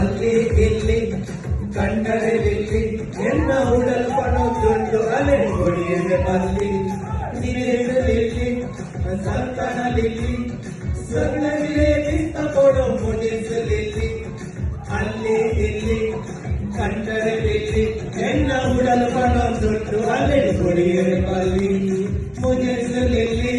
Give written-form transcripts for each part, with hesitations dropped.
ಅಲ್ಲಿ ಇಲ್ಲಿ ಕಂಡರೆ ಇಲ್ಲಿ ಎನ್ನ ಉಡಲ್ ಪಣದುಂಡು ಅಲೆ ಹೊಡಿಯದೆ ಬಲ್ಲಿ ನೀರಿನಲ್ಲಿ ಸಂತಾನಲಿಲ್ಲಿ ಸೊಗಲವಿಲೆ ನಿಂತ ಕೊಡೋ ಮುಡಿಸಲಿಲ್ಲಿ ಅಲ್ಲಿ ಇಲ್ಲಿ ಕಂಡರೆ ಇಲ್ಲಿ ಎನ್ನ ಉಡಲ್ ಪಣದುಂಡು ಅಲೆ ಹೊಡಿಯದೆ ಬಲ್ಲಿ ಮುಡಿಸಲಿಲ್ಲಿ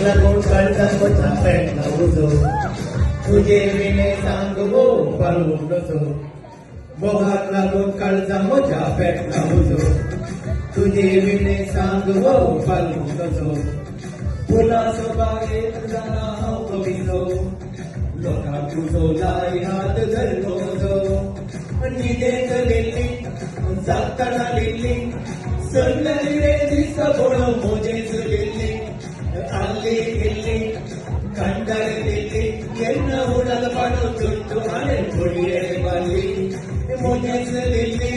लागून कळतं झापेट नवुजो तुझे विने सांगवो पळून नजो बोगात लागून कळतं झापेट नवुजो तुझे विने सांगवो पळून नजो फुला सोबागेत जाना हांव कवितो लोकांक तुजो लाई हात धरतो निदेत लिल्ली जागतना लिल्ली सगळी रे दिसता बोळो मोजेच लिल्ली ಅಲ್ಲಿ ಇಲ್ಲಿ ಕಂಡರೆ ಇಲ್ಲಿ ಎನ್ನ ಉಡಲ ಪಣದುಂಡು ಅಲೆ ಹೊಡಿಯದೆ ಬಲ್ಲಿ ಮುಗಿಸಲಿಲ್ಲಿ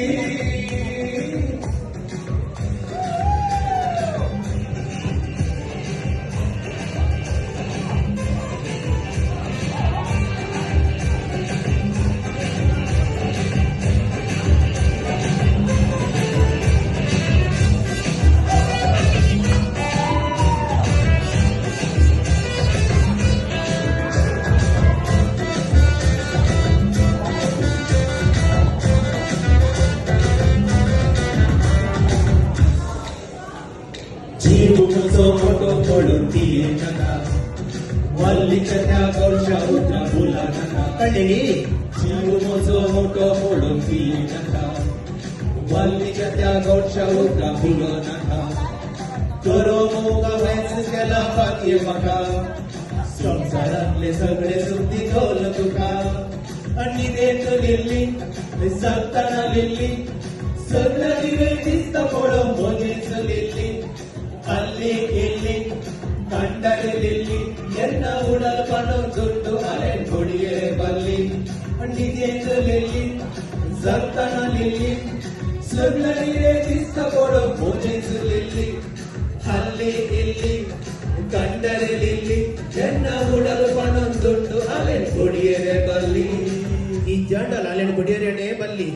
जीवुचो मोठो पडून तिये नका वल्लीच्या त्या गोडशा उतरा बोला नका कळली जीवुचो मोठो पडून तिये नका वल्लीच्या त्या गोडशा उतरा बोला नका करो मोगा वेच केला पातये म्हाका संसारातले सगळे सुद्धी घोल तुका आणि देत लिल्ली सांगताना लिल्ली सगळ्या दिवे दिसता पडो मोजेच लिल्ली ಅಲ್ಲಿ ಇಲ್ಲಿ ಕಂಡರೆ ಇಲ್ಲಿ ಎನ್ನ ಉಡಲ ಪಣದುಂಡು ಅಲೆ ಹೊಡಿಯದೆ ಬಲ್ಲಿ ನಿಜೇಂದ್ರಲಿಲ್ಲಿ ಜರ್ತನಲಿಲ್ಲಿ ಸಗಲರಿರೆ ದಿಸ್ತ ಕೊಡೋ ಪೂಜಿಸಲಿಲ್ಲಿ ಅಲ್ಲಿ ಇಲ್ಲಿ ಕಂಡರೆ ಇಲ್ಲಿ ಎನ್ನ ಉಡಲ ಪಣದುಂಡು ಅಲೆ ಹೊಡಿಯದೆ ಬಲ್ಲಿ ಈ ಜಂಡಲ ಅಲೆ ಹೊಡಿಯದೆ ಬಲ್ಲಿ